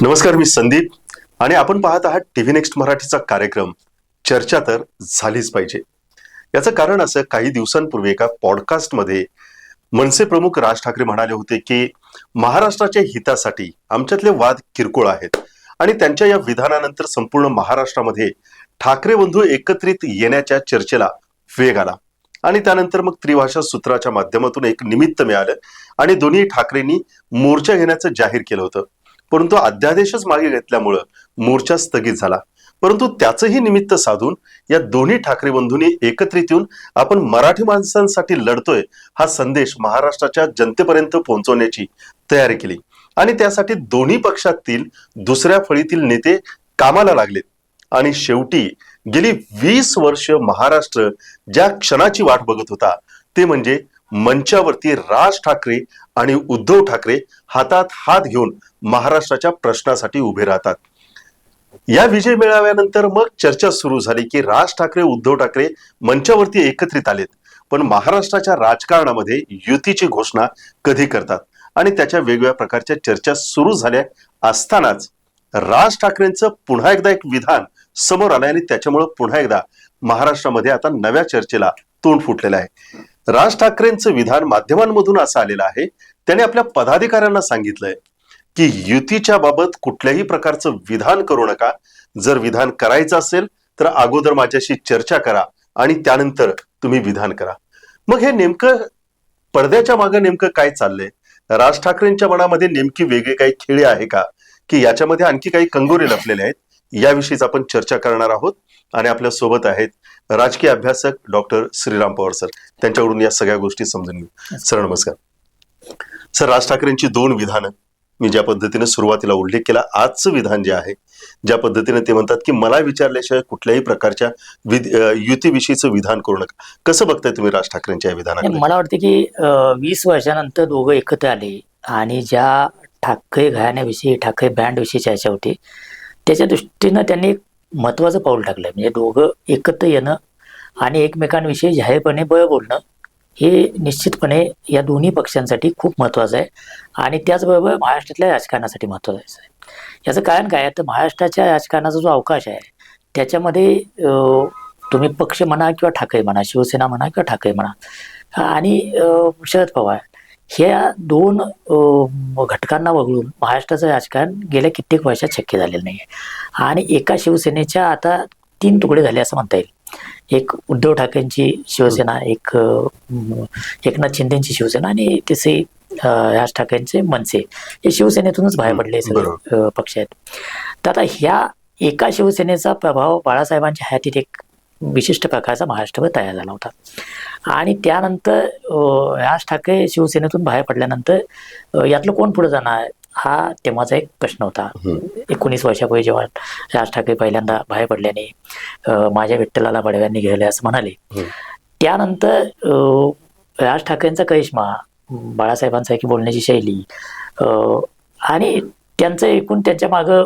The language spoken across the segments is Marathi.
नमस्कार, मी संदीप आणि आपण पाहत आहात टीव्ही नेक्स्ट मराठीचा कार्यक्रम चर्चा तर झालीच पाहिजे. याचं कारण असं, काही दिवसांपूर्वी एका पॉडकास्टमध्ये मनसे प्रमुख राज ठाकरे म्हणाले होते की महाराष्ट्राच्या हितासाठी आमच्यातले वाद किरकोळ आहेत आणि त्यांच्या या विधानानंतर संपूर्ण महाराष्ट्रामध्ये ठाकरे बंधू एकत्रित येण्याच्या चर्चेला वेग आला आणि त्यानंतर मग त्रिभाषा सूत्राच्या माध्यमातून एक निमित्त मिळालं आणि दोन्ही ठाकरेंनी मोर्चा घेण्याचं जाहीर केलं होतं. परंतु अध्यादेशच मागे घेतल्यामुळं मोर्चा स्थगित झाला. परंतु त्याचंही निमित्त साधून या दोन्ही ठाकरे बंधूंनी एकत्रित येऊन आपण मराठी माणसांसाठी लढतोय हा संदेश महाराष्ट्राच्या जनतेपर्यंत पोहोचवण्याची तयारी केली आणि त्यासाठी दोन्ही पक्षातील दुसऱ्या फळीतील नेते कामाला लागलेत. आणि शेवटी गेली 20 वर्ष महाराष्ट्र ज्या क्षणाची वाट बघत होता ते म्हणजे मंचावरती राज ठाकरे आणि उद्धव ठाकरे हातात हात घेऊन महाराष्ट्राच्या प्रश्नासाठी उभे राहतात. या विजय मेळाव्यानंतर मग चर्चा सुरू झाली की राज ठाकरे उद्धव ठाकरे मंचावरती एकत्रित आलेत, पण महाराष्ट्राच्या राजकारणामध्ये युतीची घोषणा कधी करतात आणि त्याच्या वेगवेगळ्या प्रकारच्या चर्चा सुरू झाल्या असतानाच राज ठाकरेंचं पुन्हा एकदा एक विधान समोर आलंय आणि त्याच्यामुळे पुन्हा एकदा महाराष्ट्रामध्ये आता नव्या चर्चेला तोंड फुटलेलं आहे. राज ठाकरेंचं विधान माध्यमांमधून असं आलेलं आहे, त्याने आपल्या पदाधिकाऱ्यांना सांगितलंय की युतीच्या बाबत कुठल्याही प्रकारचं विधान करू नका. जर विधान करायचं असेल तर अगोदर माझ्याशी चर्चा करा आणि त्यानंतर तुम्ही विधान करा. मग हे नेमकं पडद्याच्या मागे नेमकं काय चाललंय? राज ठाकरेंच्या मनामध्ये नेमकी वेगळे काही खेळ आहे का, की याच्यामध्ये आणखी काही कंगोरे लपलेले आहेत? याविषयीच आपण चर्चा करणार आहोत आणि आपल्या सोबत आहेत राजकीय अभ्यासक डॉक्टर श्रीराम पवार सर. त्यांच्याकडून या सगळ्या गोष्टी समजून घेऊ. सर नमस्कार. सर, राज ठाकरेंची 2 विधानं मी ज्या पद्धतीने सुरुवातीला उल्लेख केला, आजचं विधान जे आहे ज्या पद्धतीने ते म्हणतात की मला विचारल्याशिवाय कुठल्याही प्रकारच्या युतीविषयीचं विधान करू नका, कसं बघताय तुम्ही राज ठाकरेंच्या या विधानाकडे? मला वाटतं की 20 वर्षानंतर दोघं एकत्र आले आणि ज्या ठाकरे घराण्याविषयी ठाकरे बँड विषयी चर्चा होती त्याच्या दृष्टीनं त्यांनी एक महत्वाचं पाऊल टाकलं. म्हणजे दोघं एकत्र येणं आणि एकमेकांविषयी जाहीरपणे बळ बोलणं हे निश्चितपणे या दोन्ही पक्षांसाठी खूप महत्वाचं आहे आणि त्याचबरोबर महाराष्ट्रातल्या राजकारणासाठी महत्वाचं आहे. याचं कारण काय आहे तर महाराष्ट्राच्या राजकारणाचा जो अवकाश आहे त्याच्यामध्ये तुम्ही पक्ष म्हणा किंवा ठाकरे म्हणा, शिवसेना म्हणा किंवा ठाकरे म्हणा आणि शरद पवार ह्या 2 घटकांना वगळून महाराष्ट्राचं राजकारण गेल्या कित्येक वर्षात शक्य झालेलं नाही आहे. आणि एका शिवसेनेच्या आता 3 तुकडे झाले असं म्हणता येईल. एक उद्धव ठाकरेंची शिवसेना, एक एकनाथ शिंदेची शिवसेना आणि तिसरी राज ठाकरेंचे मनसे. हे शिवसेनेतूनच बाहेर पडले सगळे पक्ष आहेत. तर आता ह्या एका शिवसेनेचा प्रभाव बाळासाहेबांच्या हयातीत एक विशिष्ट प्रकारचा महाराष्ट्रावर तयार झाला होता आणि त्यानंतर राज ठाकरे शिवसेनेतून बाहेर पडल्यानंतर यातलं कोण पुढे जाणार हा तेव्हाचा एक प्रश्न होता. 19 वर्षापूर्वी जेव्हा राज ठाकरे पहिल्यांदा बाहेर पडल्याने माझ्या विठ्ठलाला बडव्यांनी घेतले असं म्हणाले, त्यानंतर राज ठाकरेंचा करिश्मा, बाळासाहेबांसारखी बोलण्याची शैली आणि त्यांचं एकूण त्यांच्या मागं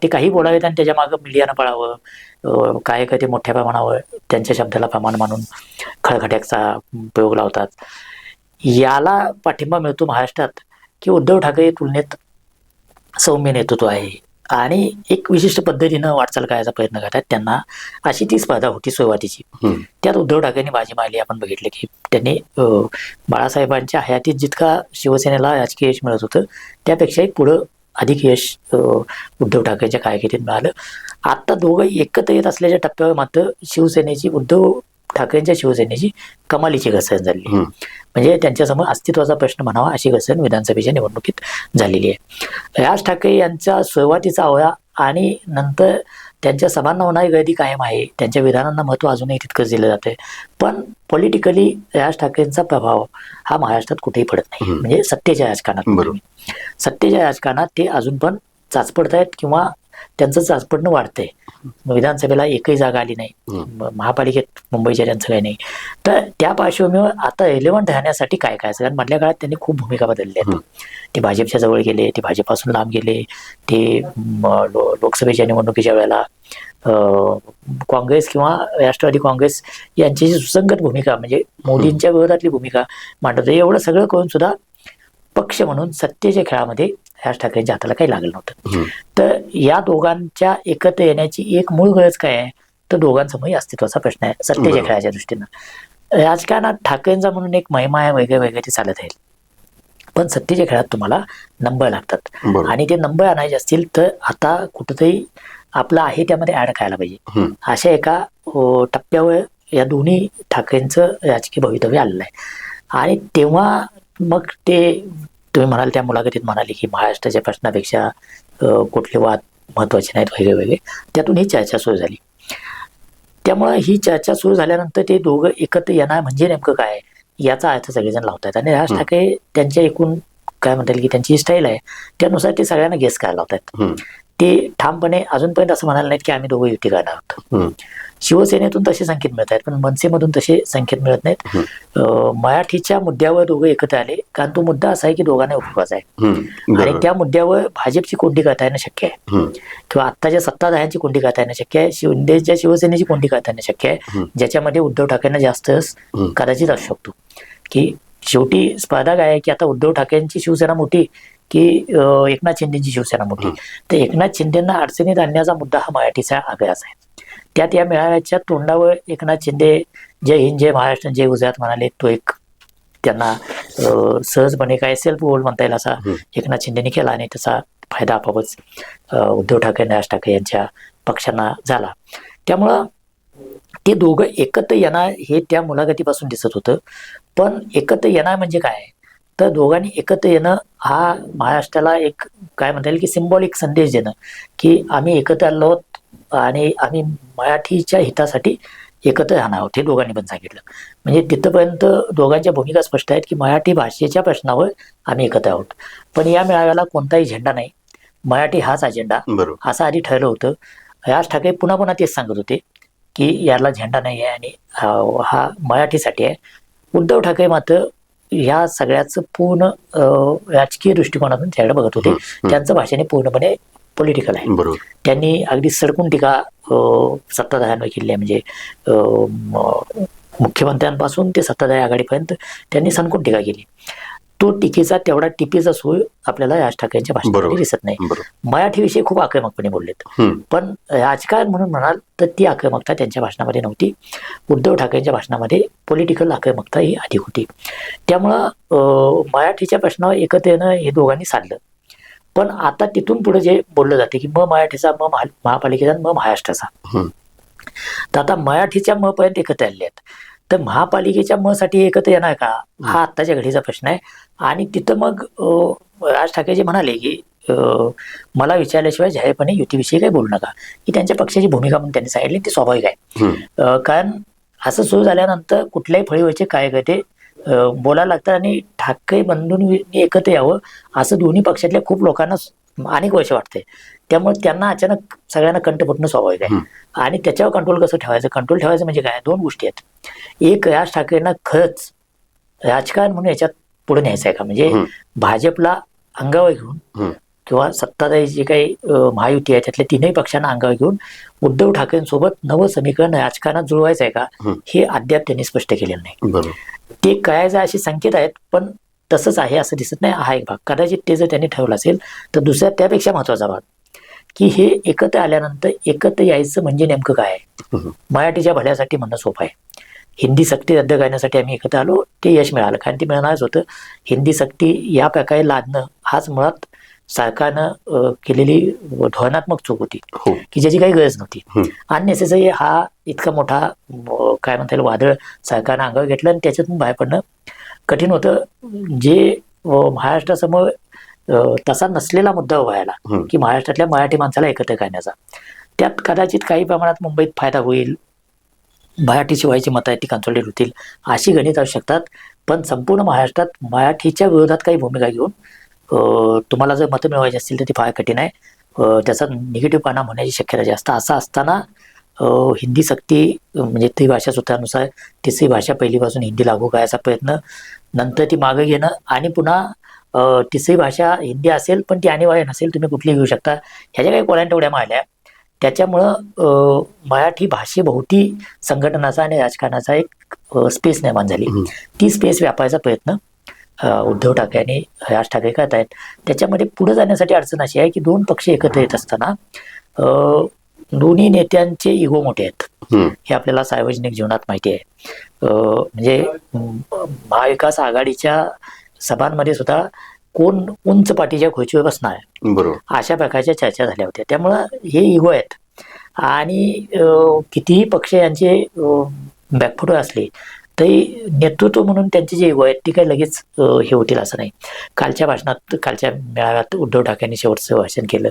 ते काही बोलावेत आणि त्याच्या मागं मीडियानं पळावं, कार्यकर्ते मोठ्या प्रमाणावर त्यांच्या शब्दाला प्रमाण मानून खळखट्याचा प्रयोग लावतात. याला पाठिंबा मिळतो महाराष्ट्रात की उद्धव ठाकरे तुलनेत सौम्य नेतृत्व आहे आणि एक विशिष्ट पद्धतीनं वाटचाल करायचा प्रयत्न करतात. त्यांना अशी ती स्पर्धा होती सुरुवातीची. त्यात उद्धव ठाकरेंनी बाजी मारली. आपण बघितलं की त्यांनी बाळासाहेबांच्या हयातीत जितका शिवसेनेला राजकीय यश मिळत होतं त्यापेक्षाही पुढं अधिक यश उद्धव ठाकरेंच्या कारकिर्दीत मिळालं. आता दोघं एकत्र येत असल्याच्या टप्प्यावर मात्र शिवसेनेची, उद्धव ठाकरेंच्या शिवसेनेची कमालीची घसरण झाली. म्हणजे त्यांच्यासमोर अस्तित्वाचा प्रश्न म्हणावा अशी घसरण विधानसभेच्या निवडणुकीत झालेली आहे. राज ठाकरे यांचा सुरुवातीचा आवळा आणि नंतर त्यांच्या सभांना होणारी गर्दी कायम आहे. त्यांच्या विधानांना महत्त्व अजूनही तितकंच दिलं जाते. पण पॉलिटिकली राज ठाकरेंचा प्रभाव हा महाराष्ट्रात कुठेही पडत नाही. म्हणजे सत्तेच्या राजकारणात ते अजून पण चाचपडत आहेत किंवा त्यांचं चाचपडणं वाढतंय. विधानसभेला एकही जागा आली नाही, महापालिकेत मुंबईच्या त्यांचं काही नाही. तर त्या पार्श्वभूमीवर आता रिलेव्हंट राहण्यासाठी काय करायचं? कारण मधल्या काळात त्यांनी खूप भूमिका बदलल्या आहेत. ते भाजपच्या जवळ गेले, ते भाजपासून लांब गेले, ते लोकसभेच्या निवडणुकीच्या वेळेला काँग्रेस किंवा राष्ट्रवादी काँग्रेस यांची सुसंगत भूमिका म्हणजे मोदींच्या विरोधातली भूमिका मांडत. एवढं सगळं करून सुद्धा पक्ष म्हणून सत्तेच्या खेळामध्ये राज ठाकरेंच्या हाताला काही लागलं नव्हतं. हम्म. तर या दोघांच्या एकत्र येण्याची एक मूळ गरज काय आहे, तर दोघांसमोर अस्तित्वाचा प्रश्न आहे सत्तेच्या बरोबर. खेळाच्या दृष्टीनं. राजकारणात ठाकरेंचा म्हणून एक महिमा आहे, वेगळे वेगळे ते चालत राहील, पण सत्तेच्या खेळात तुम्हाला नंबर लागतात बरोबर. आणि ते नंबर आणायचे असतील तर आता कुठंतरी आपलं आहे त्यामध्ये ऍड करायला पाहिजे. हम्म. अशा एका टप्प्यावर या दोन्ही ठाकरेंचं राजकीय भवितव्य आलेलं आहे. आणि तेव्हा मग ते तुम्ही म्हणाल त्या मुलाखतीत म्हणाले की महाराष्ट्राच्या प्रश्नापेक्षा कुठले वाद महत्वाचे नाहीत वेगळे वेगळे, त्यातून ही चर्चा सुरू झाली. त्यामुळे ही चर्चा सुरू झाल्यानंतर ते दोघं एकत्र येणार म्हणजे नेमकं काय याचा अर्थ सगळेजण लावतात. आणि राज ठाकरे त्यांच्या एकूण काय म्हणता येईल की त्यांची स्टाईल आहे त्यानुसार ते सगळ्यांना गेस करायला लावतात. हम्म. ते ठामपणे अजूनपर्यंत असं म्हणाले नाहीत की आम्ही दोघं युती करणार आहोत. हम्म. शिवसेनेतून तसे संकेत मिळत आहेत पण मनसेमधून तसे संकेत मिळत नाहीत. मराठीच्या मुद्द्यावर दोघं एकत्र आले कारण तो मुद्दा असा आहे की दोघांना उपवास आहे हम्म. आणि बरोबर. त्या मुद्द्यावर भाजपची कोंडी करता येणं शक्य आहे हम्म. किंवा आत्ताच्या सत्ताधाऱ्यांची कोंडी करता येणं शक्य आहे, शिंदेच्या शिवसेनेची कोंडी करता येणं शक्य आहे, ज्याच्यामध्ये उद्धव ठाकरेंना जास्त कदाचित असू शकतो. की शेवटी स्पर्धा काय आहे की आता उद्धव ठाकरेंची शिवसेना मोठी की एकनाथ शिंदेची शिवसेना मोठी. तर एकनाथ शिंदेंना अडचणीत आणण्याचा मुद्दा हा मराठीचा आग्रहाचा आहे. त्यात या मेळाव्याच्या तोंडावर एकनाथ शिंदे जय हिंद जय महाराष्ट्र जय गुजरात म्हणाले, तो एक त्यांना सहजपणे काय सेल्फ गोल म्हणता येईल असा एकनाथ शिंदेने केला आणि त्याचा फायदा आपोआपच उद्धव ठाकरे राज ठाकरे यांच्या पक्षांना झाला. त्यामुळं ते दोघं एकत्र येणार हे त्या मुलाखतीपासून दिसत होतं. पण एकत्र येणार म्हणजे काय, तर दोघांनी एकत्र येणं हा महाराष्ट्राला एक काय म्हणता येईल की सिम्बॉलिक संदेश देणं की आम्ही एकत्र आलो आहोत आणि आम्ही मराठीच्या हितासाठी एकत्र राहणार आहोत हे दोघांनी पण सांगितलं. म्हणजे तिथपर्यंत दोघांच्या भूमिका स्पष्ट आहेत की मराठी भाषेच्या प्रश्नावर आम्ही एकत्र आहोत. पण या मेळाव्याला कोणताही झेंडा नाही, मराठी हाच अजेंडा बरोबर. असं आधी ठरलं होतं. राज ठाकरे पुन्हा पुन्हा तेच सांगत होते की याला झेंडा नाही आहे आणि हा मराठीसाठी आहे. उद्धव ठाकरे मात्र ह्या सगळ्याचं पूर्ण राजकीय दृष्टिकोनातून त्याकडे बघत होते. त्यांचं भाषण पूर्णपणे पॉलिटिकल आहे. बरोबर. त्यांनी अगदी सडकून टीका सत्ताधाऱ्यांवर केली आहे. म्हणजे मुख्यमंत्र्यांपासून ते सत्ताधारी आघाडीपर्यंत त्यांनी सणकून टीका केली. तो टीकेचा तेवढा टिपेचा सूर आपल्याला राज ठाकरेंच्या भाषणामध्ये दिसत नाही. मराठीविषयी खूप आक्रमकपणे बोललेत, पण राजकारण म्हणून म्हणाल तर ती आक्रमकता त्यांच्या भाषणामध्ये नव्हती. उद्धव ठाकरेंच्या भाषणामध्ये पॉलिटिकल आक्रमकता ही अधिक होती. त्यामुळं मराठीच्या प्रश्नावर एकत्र येणं हे दोघांनी साधलं. पण आता तिथून पुढे जे बोललं जाते की म मराठीचा, म महापालिकेचा, म महाराष्ट्राचा, तर आता मराठीच्या म पर्यंत एकत्र आले आहेत. तर महापालिकेच्या म साठी एकत्र येणार का हा आत्ताच्या घडीचा प्रश्न आहे. आणि तिथं मग राज ठाकरे जे म्हणाले की मला विचारल्याशिवाय जाहीरपणे युतीविषयी काही बोलू नका, ही त्यांच्या पक्षाची भूमिका म्हणून त्यांनी सांगितली, ती स्वाभाविक आहे. कारण असं सुरू झाल्यानंतर कुठल्याही फळीवरचे कार्यकर्ते बोलायला लागतात आणि ठाकरे बंधूंनी एकत्र यावं असं दोन्ही पक्षातल्या खूप लोकांना अनेक वर्ष वाटते. त्यामुळे त्यांना अचानक सगळ्यांना कंठ फुटणं स्वाभाविक आहे. आणि त्याच्यावर कंट्रोल कसं ठेवायचं, कंट्रोल ठेवायचं म्हणजे काय, दोन गोष्टी आहेत. एक, राज ठाकरेंना खरंच राजकारण म्हणून याच्यात पुढे न्यायचं आहे का, म्हणजे भाजपला अंगावर घेऊन किंवा सत्ताधारी जे काही महायुती आहे त्यातल्या तीनही पक्षांना अंगावर घेऊन उद्धव ठाकरेंसोबत नवं समीकरण राजकारणात जुळवायचं आहे का, हे अद्याप त्यांनी स्पष्ट केलेलं नाही. ते करायचं असे संकेत आहेत पण तसंच आहे असं दिसत नाही. हा एक भाग. कदाचित ते जर त्यांनी ठेवलं असेल तर दुसऱ्या त्यापेक्षा महत्वाचा भाग की हे एकत्र आल्यानंतर एकत्र यायचं म्हणजे नेमकं काय आहे. मराठीच्या भल्यासाठी म्हणणं सोपं आहे. हिंदी सक्ती रद्द करण्यासाठी आम्ही एकत्र आलो, ते यश मिळालं कारण ते मिळणारच होतं. हिंदी सक्ती या प्रकारे लादणं हाच मुळात सरकारनं केलेली धोरणात्मक चूक होती की ज्याची काही गरज नव्हती. अननेसेसरी हा इतका मोठा काय म्हणता येईल वादळ सरकारनं अंगावर घेतलं आणि त्याच्यातून बाहेर पडणं कठीण होतं. जे महाराष्ट्रासमोर तसा नसलेला मुद्दा व्हायला की महाराष्ट्रातल्या मराठी माणसाला एकत्र करण्याचा, त्यात कदाचित काही प्रमाणात मुंबईत फायदा होईल, मराठी शिवायची मतं ती कन्सॉलिडेट होतील अशी गणित असू शकतात. पण संपूर्ण महाराष्ट्रात मराठीच्या विरोधात काही भूमिका घेऊन तुम्हाला जर मतं मिळवायची असतील तर ती फार कठीण आहे. त्याचा निगेटिव्ह परिणाम होण्याची शक्यता जास्त. असं असताना हिंदी सक्ती म्हणजे त्रिभाषा सूत्रानुसार तिसरी भाषा पहिलीपासून हिंदी लागू करायचा प्रयत्न, नंतर ती मागं घेणं आणि पुन्हा तिसरी भाषा हिंदी असेल पण ती अनिवार्य नसेल, तुम्ही कुठली घेऊ शकता, ह्याच्या काही कोळ्यांट उड्या मारल्या. त्याच्यामुळं मराठी भाषेभोवती संघटनाचा आणि राजकारणाचा एक स्पेस निर्माण झाली. ती स्पेस व्यापाराचा प्रयत्न उद्धव ठाकरे आणि राज ठाकरे करत आहेत, त्याच्यामध्ये पुढे जाण्यासाठी अडचण अशी आहे की दोन पक्ष एकत्र येत असताना दोन्ही नेत्यांचे इगो मोठे आहेत. हे आपल्याला सार्वजनिक जीवनात माहिती आहे. म्हणजे महाविकास आघाडीच्या सभांमध्ये सुद्धा कोण उंच पाठीच्या खुर्चीवर बसणार बरोबर, अशा प्रकारच्या चर्चा झाल्या होत्या. त्यामुळं हे इगो आहेत आणि कितीही पक्ष यांचे बॅकफुट असले तरी नेतृत्व म्हणून त्यांचे जे इगो आहेत ती काही लगेच हे होतील असं नाही. कालच्या मेळाव्यात उद्धव ठाकरेंनी शेवटचं भाषण केलं.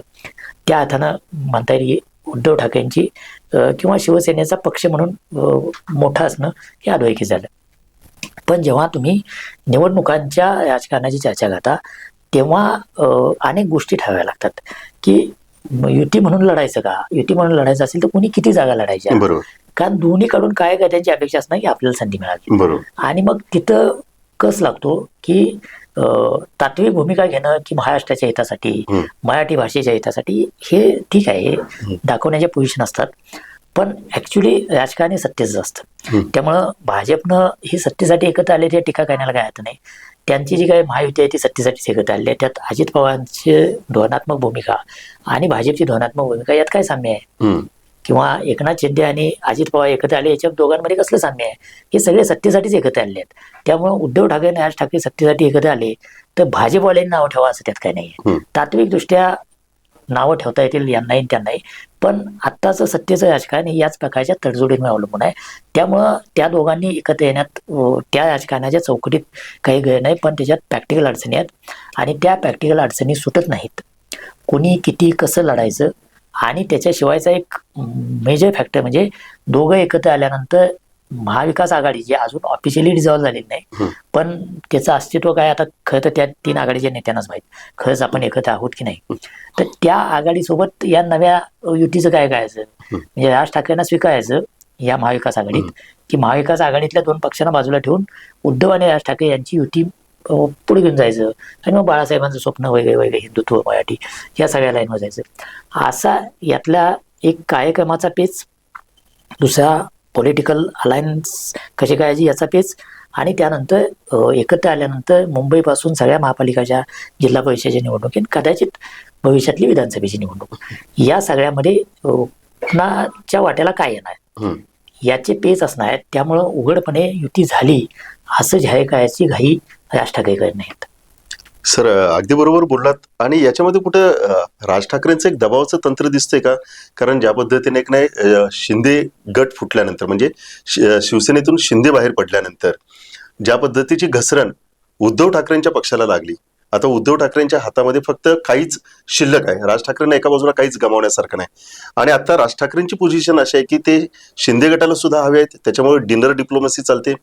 त्या अर्थानं म्हणता येईल उद्धव ठाकरेंची किंवा शिवसेनेचा पक्ष म्हणून मोठा असणं हे अधोरेखित झालं. पण जेव्हा तुम्ही निवडणुकांच्या राजकारणाची चर्चा करता तेव्हा अनेक गोष्टी ठरवाव्या लागतात की युती म्हणून लढायचं का, युती म्हणून लढायचं असेल तर कोणी किती जागा लढायच्या, बरोबर, कारण दोन्हीकडून कार्यकर्त्यांची अपेक्षा असणार की आपल्याला संधी मिळावी. बरोबर. आणि मग तिथं कस लागतो की तात्विक भूमिका घेणं की महाराष्ट्राच्या हितासाठी, मराठी भाषेच्या हितासाठी, हे ठीक आहे, हे दाखवण्याच्या पोझिशन असतात. पण ऍक्च्युली राजकारण हे सत्तेचं असतं. त्यामुळं भाजपनं ही सत्तेसाठी एकत्र आले ते टीका करण्याला काय अर्थ नाही. त्यांची जी काही महायुती आहे ती सत्तेसाठीच एकत्र आली आहे. त्यात अजित पवारांची धोरणात्मक भूमिका आणि भाजपची धोरणात्मक भूमिका यात काय साम्य आहे, किंवा एकनाथ शिंदे आणि अजित पवार एकत्र आले याच्या दोघांमध्ये कसलं साम्य आहे. हे सगळे सत्तेसाठीच एकत्र आले आहेत. त्यामुळे उद्धव ठाकरे आणि राज ठाकरे सत्तेसाठी एकत्र आले तर भाजपवाल्यांनी नाव ठेवा असं त्यात काही नाही. तात्विकदृष्ट्या नावं ठेवता येतील यांनाही त्यांनाही, पण आत्ताचं सत्तेचं राजकारण हे याच प्रकारच्या तडजोडींवर अवलंबून आहे. त्यामुळं त्या दोघांनी एकत्र येण्यात त्या राजकारणाच्या चौकटीत काही गैर नाही, पण त्याच्यात प्रॅक्टिकल अडचणी आहेत आणि त्या प्रॅक्टिकल अडचणी सुटत नाहीत. कोणी किती कसं लढायचं आणि त्याच्याशिवायचा एक मेजर फॅक्टर म्हणजे दोघं एकत्र आल्यानंतर महाविकास आघाडी जी अजून ऑफिशियली डिझॉल्व्ह झालेली नाही, पण त्याचं अस्तित्व काय आता खरं तर त्या 3 आघाडीच्या नेत्यांनाच माहीत, खरंच आपण एकत्र आहोत की नाही. तर त्या आघाडीसोबत या नव्या युतीचं काय करायचं, म्हणजे राज ठाकरेंना स्वीकारायचं या महाविकास आघाडीत की महाविकास आघाडीतल्या 2 पक्षांना बाजूला ठेवून उद्धव आणि राज ठाकरे यांची युती पुढे घेऊन जायचं आणि मग बाळासाहेबांचं स्वप्न वगैरे वगैरे, हिंदुत्व, मराठी, या सगळ्या लाईनवर जायचं. असा यातला एक कार्यक्रमाचा पेच, दुसरा पॉलिटिकल अलायन्स कशी करायची याचा पेच, आणि त्यानंतर एकत्र आल्यानंतर मुंबईपासून सगळ्या महापालिकाच्या, जिल्हा परिषदेच्या निवडणुकीत, कदाचित भविष्यातली विधानसभेची निवडणूक, या सगळ्यामध्ये कुणाच्या वाट्याला काय येणार याचे पेच असणार आहेत. त्यामुळं उघडपणे युती झाली असं जाहीर करायची घाई राज ठाकरे करत नाहीत. सर, अगदी बरोबर बोललात. आणि याच्यामध्ये कुठं राज ठाकरेंचं एक दबावाचं तंत्र दिसतंय का? कारण ज्या पद्धतीने एक नाही शिंदे गट फुटल्यानंतर, म्हणजे शिवसेनेतून शिंदे बाहेर पडल्यानंतर ज्या पद्धतीची घसरण उद्धव ठाकरेंच्या पक्षाला लागली, आता उद्धव ठाकरेंच्या हातामध्ये फक्त काहीच शिल्लक आहे. राज ठाकरेंना एका बाजूला काहीच गमावण्यासारखं नाही. आणि आता राज ठाकरेंची पोझिशन अशी आहे की ते शिंदे गटाला सुद्धा हवे आहेत, त्याच्यामुळे डिनर डिप्लोमसी चालते.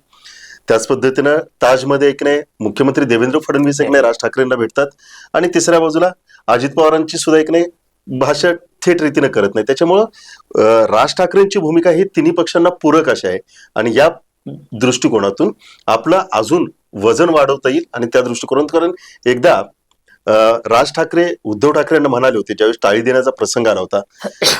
त्याच पद्धतीनं ताजमध्ये एक नाही मुख्यमंत्री देवेंद्र फडणवीस एक नाही राज ठाकरेंना भेटतात, आणि तिसऱ्या बाजूला अजित पवारांची सुद्धा एक नाही भाषा थेट रीतीनं करत नाही. त्याच्यामुळं राज ठाकरेंची भूमिका ही तिन्ही पक्षांना पूरक अशी आहे, आणि या दृष्टिकोनातून आपलं अजून वजन वाढवता येईल. आणि त्या दृष्टिकोनातून, कारण एकदा राज ठाकरे उद्धव ठाकरेंना म्हणाले होते, ज्यावेळेस टाळी देण्याचा प्रसंग आला होता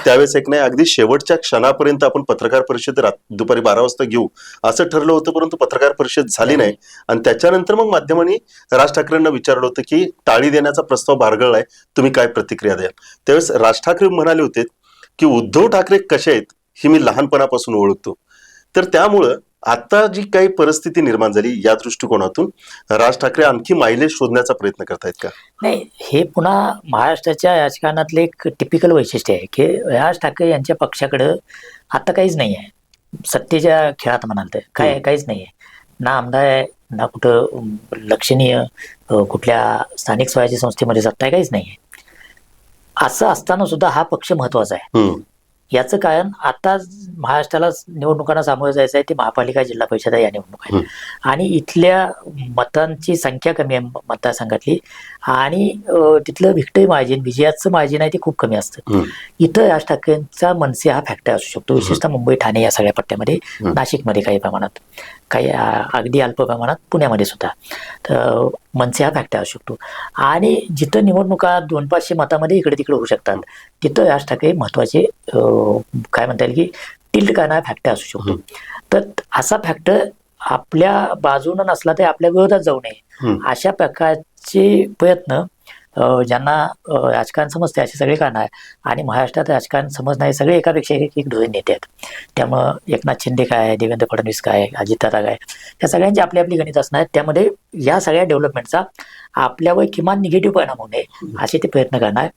त्यावेळेस एक नाही अगदी शेवटच्या क्षणापर्यंत आपण पत्रकार परिषद दुपारी 12 वाजता घेऊ असं ठरलं होतं, परंतु पत्रकार परिषद झाली नाही. आणि त्याच्यानंतर मग माध्यमांनी राज ठाकरेंना विचारलं होतं की टाळी देण्याचा प्रस्ताव बारगळलाय, तुम्ही काय प्रतिक्रिया द्याल. त्यावेळेस राज ठाकरे म्हणाले होते की उद्धव ठाकरे कसे आहेत ही मी लहानपणापासून ओळखतो. तर त्यामुळं आता जी काही परिस्थिती निर्माण झाली या दृष्टिकोनातून राज ठाकरे आणखी मायलेज शोधण्याचा प्रयत्न करतायत का? नाही, हे पुन्हा महाराष्ट्राच्या राजकारणातले एक टिपिकल वैशिष्ट्य आहे की राज ठाकरे यांच्या पक्षाकडं आता काहीच नाही आहे. सत्तेच्या खेळात म्हणाल तर काहीच नाही आहे. ना आमदार आहे, ना कुठं लक्षणीय कुठल्या स्थानिक स्वराज्य संस्थेमध्ये सत्ता आहे, काहीच नाही आहे. असं असताना सुद्धा हा पक्ष महत्वाचा आहे. याचं कारण आता महाराष्ट्राला निवडणुकांना सामोरं जायचं आहे, ते महापालिका, जिल्हा परिषद या निवडणूक आहेत, आणि इथल्या मतांची संख्या कमी आहे मतदारसंघातली, आणि तिथलं व्हिक्टरी मार्जिन, विजयाचं मार्जिन आहे ते खूप कमी असतं. इथं राज ठाकरेंचा मनसे हा फॅक्टर असू शकतो, विशेषतः मुंबई, ठाणे या सगळ्या पट्ट्यामध्ये, नाशिकमध्ये काही प्रमाणात, काही अगदी अल्प प्रमाणात पुण्यामध्ये सुद्धा. तर मनसे हा फॅक्टर असू शकतो. आणि जिथं निवडणुका 200-500 मतामध्ये इकडे तिकडे होऊ शकतात तिथं राज ठाकरे महत्वाचे काय म्हणता येईल की टिल्ट करणारा फॅक्टर असू शकतो. तर असा फॅक्टर आपल्या बाजूनं नसला तरी आपल्या विरोधात जाऊ नये हम्म. अशा प्रकारचे प्रयत्न ज्यांना राजकारण समजते असे सगळे कारण आहे. आणि महाराष्ट्रात राजकारण समजणारे सगळे एकापेक्षा एक ढोळे नेते आहेत. त्यामुळं एकनाथ शिंदे काय आहे, देवेंद्र फडणवीस काय आहे, अजितदादा काय, या सगळ्यांची आपली आपली गणित असणार आहेत. त्यामध्ये या सगळ्या डेव्हलपमेंटचा आपल्यावर किमान निगेटिव्ह परिणाम होऊ नये असे ते प्रयत्न करणार.